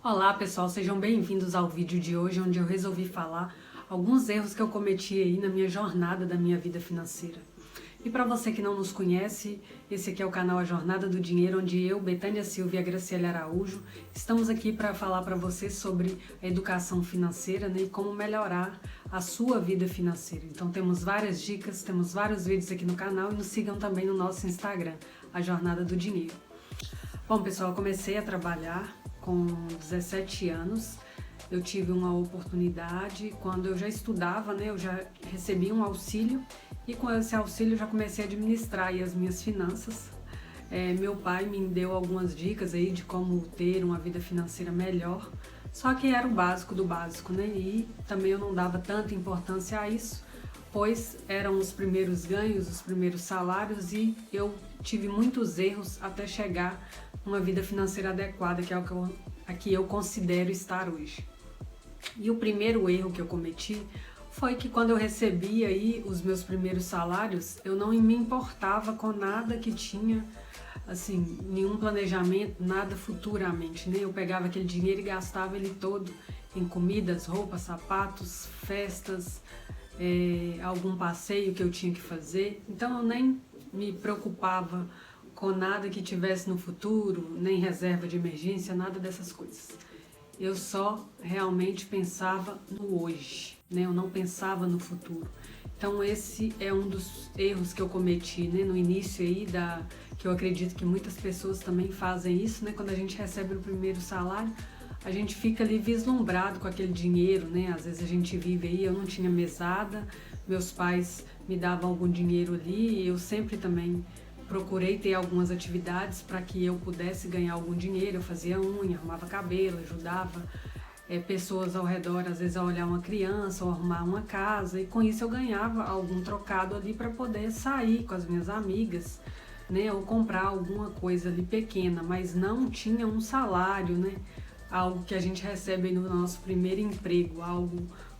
Olá pessoal, sejam bem-vindos ao vídeo de hoje, onde eu resolvi falar alguns erros que eu cometi aí na minha jornada da minha vida financeira. E para você que não nos conhece, esse aqui é o canal A Jornada do Dinheiro, onde eu, Betânia Silva e a Graciela Araújo estamos aqui para falar para você sobre a educação financeira, né, e como melhorar a sua vida financeira. Então temos várias dicas, temos vários vídeos aqui no canal e nos sigam também no nosso Instagram, A Jornada do Dinheiro. Bom pessoal, eu comecei a trabalhar com 17 anos. Eu tive uma oportunidade, quando eu já estudava, né, eu já recebi um auxílio e com esse auxílio eu já comecei a administrar aí as minhas finanças. Meu pai me deu algumas dicas aí de como ter uma vida financeira melhor, só que era o básico do básico, né, e também eu não dava tanta importância a isso, pois eram os primeiros ganhos, os primeiros salários e eu tive muitos erros até chegar numa vida financeira adequada, que é o que eu considero estar hoje. E o primeiro erro que eu cometi foi que quando eu recebi aí os meus primeiros salários, eu não me importava com nada que tinha, assim, nenhum planejamento, nada futuramente, né? Eu pegava aquele dinheiro e gastava ele todo em comidas, roupas, sapatos, festas, algum passeio que eu tinha que fazer. Então eu nem me preocupava com nada que tivesse no futuro, nem reserva de emergência, nada dessas coisas. Eu só realmente pensava no hoje, né? Eu não pensava no futuro. Então esse é um dos erros que eu cometi, né? No início aí que eu acredito que muitas pessoas também fazem isso, né? Quando a gente recebe o primeiro salário, a gente fica ali vislumbrado com aquele dinheiro, né? Às vezes a gente vive aí, eu não tinha mesada, meus pais me davam algum dinheiro ali e eu sempre também procurei ter algumas atividades para que eu pudesse ganhar algum dinheiro. Eu fazia unha, arrumava cabelo, ajudava pessoas ao redor, às vezes a olhar uma criança ou arrumar uma casa, e com isso eu ganhava algum trocado ali para poder sair com as minhas amigas, né, ou comprar alguma coisa ali pequena, mas não tinha um salário, né, algo que a gente recebe no nosso primeiro emprego,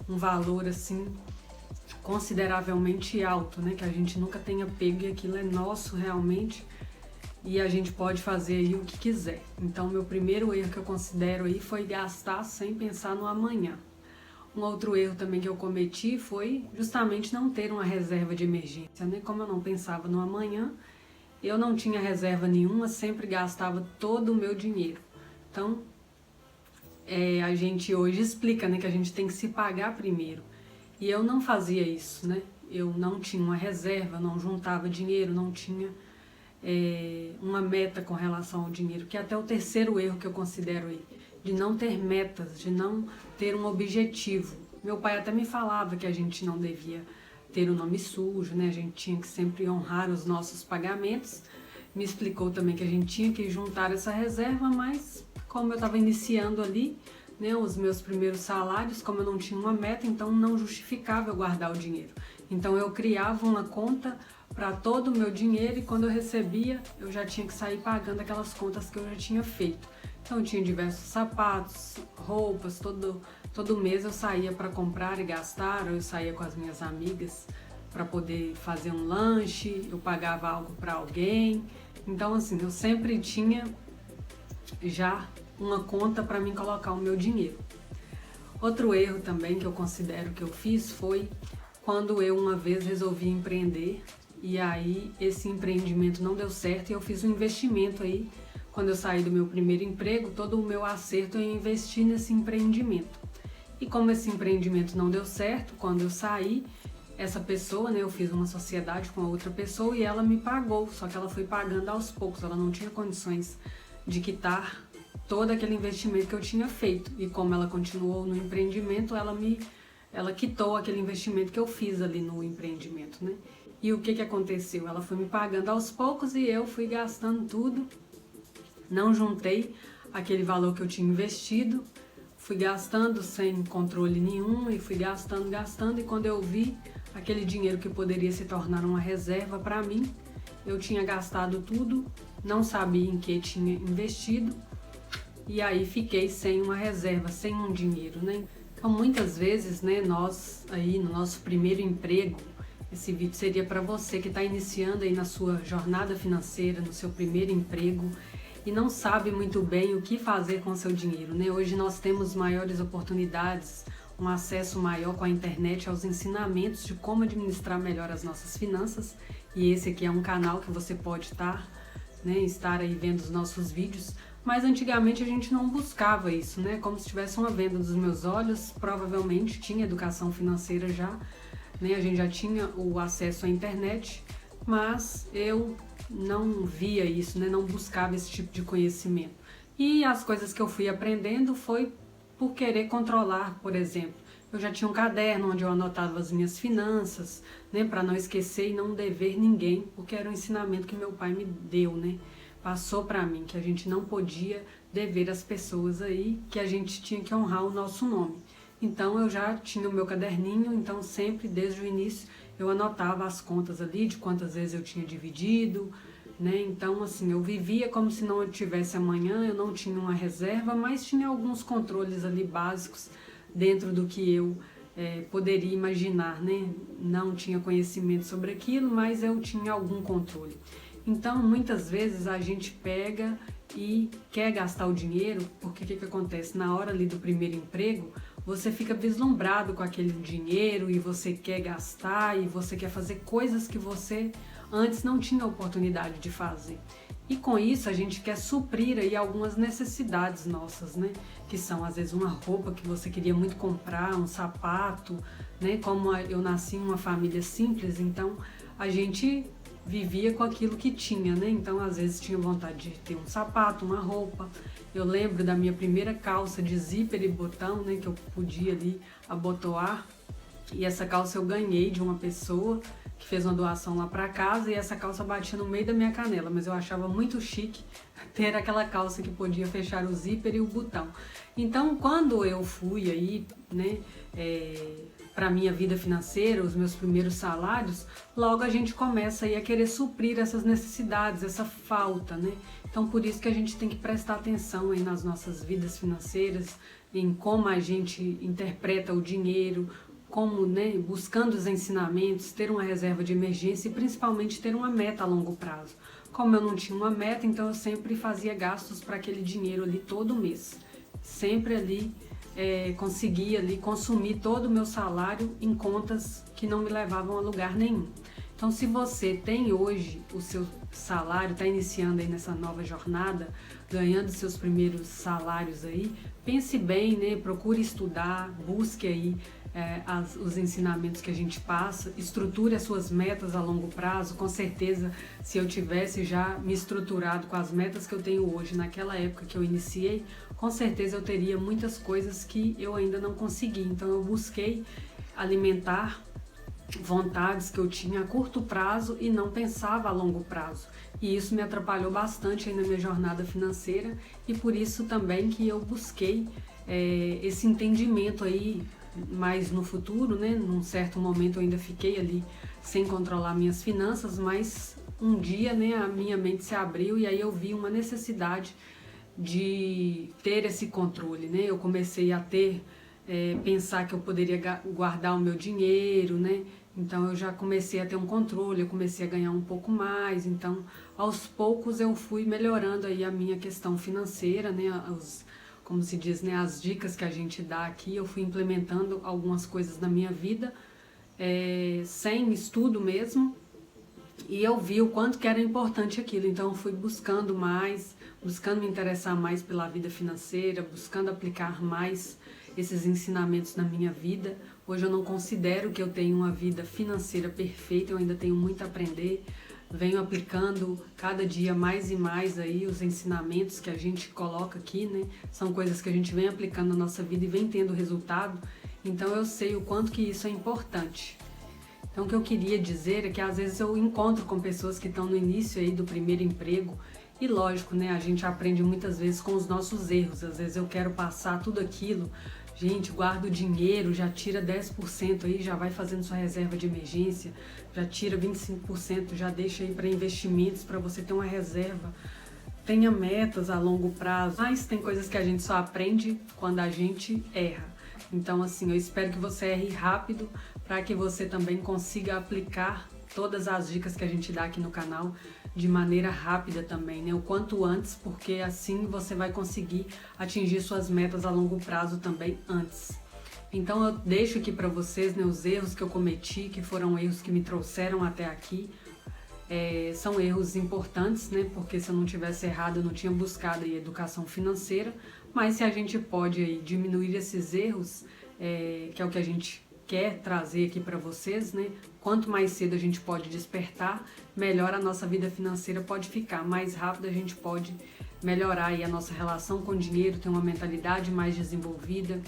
um valor assim consideravelmente alto, né, que a gente nunca tenha pego e aquilo é nosso realmente e a gente pode fazer aí o que quiser. Então meu primeiro erro que eu considero aí foi gastar sem pensar no amanhã. Um outro erro também que eu cometi foi justamente não ter uma reserva de emergência, né? Como eu não pensava no amanhã, eu não tinha reserva nenhuma, sempre gastava todo o meu dinheiro. Então a gente hoje explica, né, que a gente tem que se pagar primeiro. E eu não fazia isso, né? Eu não tinha uma reserva, não juntava dinheiro, não tinha uma meta com relação ao dinheiro, que é até o terceiro erro que eu considero aí, de não ter metas, de não ter um objetivo. Meu pai até me falava que a gente não devia ter o nome sujo, né? A gente tinha que sempre honrar os nossos pagamentos. Me explicou também que a gente tinha que juntar essa reserva, mas como eu estava iniciando ali, né, os meus primeiros salários, como eu não tinha uma meta, então não justificava eu guardar o dinheiro. Então eu criava uma conta para todo o meu dinheiro e quando eu recebia, eu já tinha que sair pagando aquelas contas que eu já tinha feito. Então eu tinha diversos sapatos, roupas, todo mês eu saía para comprar e gastar, ou eu saía com as minhas amigas para poder fazer um lanche, eu pagava algo para alguém. Então assim, eu sempre tinha já uma conta para mim colocar o meu dinheiro. Outro erro também que eu considero que eu fiz foi quando eu uma vez resolvi empreender e aí esse empreendimento não deu certo e eu fiz um investimento aí. Quando eu saí do meu primeiro emprego, todo o meu acerto eu investi nesse empreendimento. E como esse empreendimento não deu certo, quando eu saí, essa pessoa, né, eu fiz uma sociedade com a outra pessoa e ela me pagou, só que ela foi pagando aos poucos, ela não tinha condições de quitar todo aquele investimento que eu tinha feito. E como ela continuou no empreendimento, ela quitou aquele investimento que eu fiz ali no empreendimento, né? E o que aconteceu? Ela foi me pagando aos poucos e eu fui gastando tudo, não juntei aquele valor que eu tinha investido, fui gastando sem controle nenhum e fui gastando e quando eu vi aquele dinheiro que poderia se tornar uma reserva para mim, eu tinha gastado tudo, não sabia em que tinha investido e aí fiquei sem uma reserva, sem um dinheiro, né? Então muitas vezes, né, nós aí no nosso primeiro emprego, esse vídeo seria para você que está iniciando aí na sua jornada financeira, no seu primeiro emprego, e não sabe muito bem o que fazer com o seu dinheiro, né? Hoje nós temos maiores oportunidades, um acesso maior com a internet aos ensinamentos de como administrar melhor as nossas finanças, e esse aqui é um canal que você pode estar aí vendo os nossos vídeos, mas antigamente a gente não buscava isso, né? Como se tivesse uma venda dos meus olhos, provavelmente tinha educação financeira já, né? A gente já tinha o acesso à internet, mas eu não via isso, né? Não buscava esse tipo de conhecimento. E as coisas que eu fui aprendendo foi por querer controlar, por exemplo. Eu já tinha um caderno onde eu anotava as minhas finanças, né? Para não esquecer e não dever ninguém, porque era um ensinamento que meu pai me deu, né? Passou para mim que a gente não podia dever às pessoas aí, que a gente tinha que honrar o nosso nome. Então eu já tinha o meu caderninho, então sempre desde o início eu anotava as contas ali de quantas vezes eu tinha dividido, né? Então assim, eu vivia como se não tivesse amanhã, eu não tinha uma reserva, mas tinha alguns controles ali básicos dentro do que eu poderia imaginar, né? Não tinha conhecimento sobre aquilo, mas eu tinha algum controle. Então, muitas vezes a gente pega e quer gastar o dinheiro, porque o que acontece? Na hora ali do primeiro emprego, você fica vislumbrado com aquele dinheiro e você quer gastar e você quer fazer coisas que você antes não tinha oportunidade de fazer. E com isso a gente quer suprir aí algumas necessidades nossas, né? Que são às vezes uma roupa que você queria muito comprar, um sapato, né? Como eu nasci em uma família simples, então a gente vivia com aquilo que tinha, né? Então, às vezes tinha vontade de ter um sapato, uma roupa. Eu lembro da minha primeira calça de zíper e botão, né? Que eu podia ali abotoar. E essa calça eu ganhei de uma pessoa que fez uma doação lá para casa e essa calça batia no meio da minha canela, mas eu achava muito chique ter aquela calça que podia fechar o zíper e o botão. Então, quando eu fui aí, né, para minha vida financeira, os meus primeiros salários, logo a gente começa aí a querer suprir essas necessidades, essa falta, né? Então, por isso que a gente tem que prestar atenção aí nas nossas vidas financeiras, em como a gente interpreta o dinheiro, como, né, buscando os ensinamentos, ter uma reserva de emergência e principalmente ter uma meta a longo prazo. Como eu não tinha uma meta, então eu sempre fazia gastos para aquele dinheiro ali todo mês. Sempre ali conseguia ali consumir todo o meu salário em contas que não me levavam a lugar nenhum. Então, se você tem hoje o seu salário, está iniciando aí nessa nova jornada, ganhando seus primeiros salários aí, pense bem, né? Procure estudar, busque aí os ensinamentos que a gente passa, estruture as suas metas a longo prazo. Com certeza, se eu tivesse já me estruturado com as metas que eu tenho hoje, naquela época que eu iniciei, com certeza eu teria muitas coisas que eu ainda não consegui. Então eu busquei alimentar vontades que eu tinha a curto prazo e não pensava a longo prazo. E isso me atrapalhou bastante aí na minha jornada financeira e por isso também que eu busquei esse entendimento aí mais no futuro, né? Num certo momento eu ainda fiquei ali sem controlar minhas finanças, mas um dia, né, a minha mente se abriu e aí eu vi uma necessidade de ter esse controle, né? Eu comecei a pensar que eu poderia guardar o meu dinheiro, né? Então eu já comecei a ter um controle, eu comecei a ganhar um pouco mais, então aos poucos eu fui melhorando aí a minha questão financeira, né? Como se diz, né? As dicas que a gente dá aqui, eu fui implementando algumas coisas na minha vida, sem estudo mesmo, e eu vi o quanto que era importante aquilo, então eu fui buscando mais, buscando me interessar mais pela vida financeira, buscando aplicar mais esses ensinamentos na minha vida. Hoje eu não considero que eu tenho uma vida financeira perfeita, eu ainda tenho muito a aprender, venho aplicando cada dia mais e mais aí os ensinamentos que a gente coloca aqui, né? São coisas que a gente vem aplicando na nossa vida e vem tendo resultado, então eu sei o quanto que isso é importante. Então o que eu queria dizer é que às vezes eu encontro com pessoas que estão no início aí do primeiro emprego e lógico, né, a gente aprende muitas vezes com os nossos erros, às vezes eu quero passar tudo aquilo, gente, guarda o dinheiro, já tira 10% aí, já vai fazendo sua reserva de emergência, já tira 25%, já deixa aí para investimentos, para você ter uma reserva, tenha metas a longo prazo, mas tem coisas que a gente só aprende quando a gente erra. Então assim, eu espero que você erre rápido para que você também consiga aplicar todas as dicas que a gente dá aqui no canal de maneira rápida também, né? O quanto antes, porque assim você vai conseguir atingir suas metas a longo prazo também antes. Então eu deixo aqui para vocês, né, os erros que eu cometi, que foram erros que me trouxeram até aqui. São erros importantes, né? Porque se eu não tivesse errado, eu não tinha buscado aí educação financeira. Mas se a gente pode aí diminuir esses erros, que é o que a gente quer trazer aqui para vocês, né? Quanto mais cedo a gente pode despertar, melhor a nossa vida financeira pode ficar. Mais rápido a gente pode melhorar aí a nossa relação com o dinheiro, ter uma mentalidade mais desenvolvida,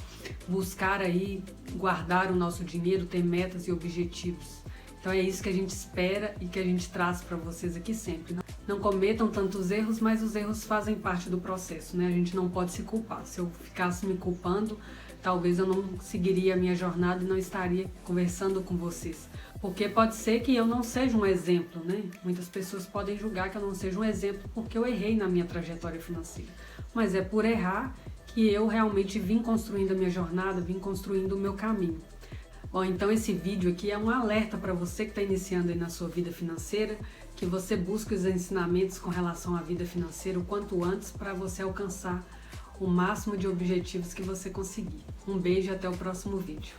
buscar aí guardar o nosso dinheiro, ter metas e objetivos. Então é isso que a gente espera e que a gente traz para vocês aqui sempre. Não cometam tantos erros, mas os erros fazem parte do processo, né? A gente não pode se culpar. Se eu ficasse me culpando, talvez eu não seguiria a minha jornada e não estaria conversando com vocês. Porque pode ser que eu não seja um exemplo, né? Muitas pessoas podem julgar que eu não seja um exemplo porque eu errei na minha trajetória financeira. Mas é por errar que eu realmente vim construindo a minha jornada, vim construindo o meu caminho. Bom, então esse vídeo aqui é um alerta para você que está iniciando aí na sua vida financeira, que você busque os ensinamentos com relação à vida financeira o quanto antes para você alcançar o máximo de objetivos que você conseguir. Um beijo e até o próximo vídeo.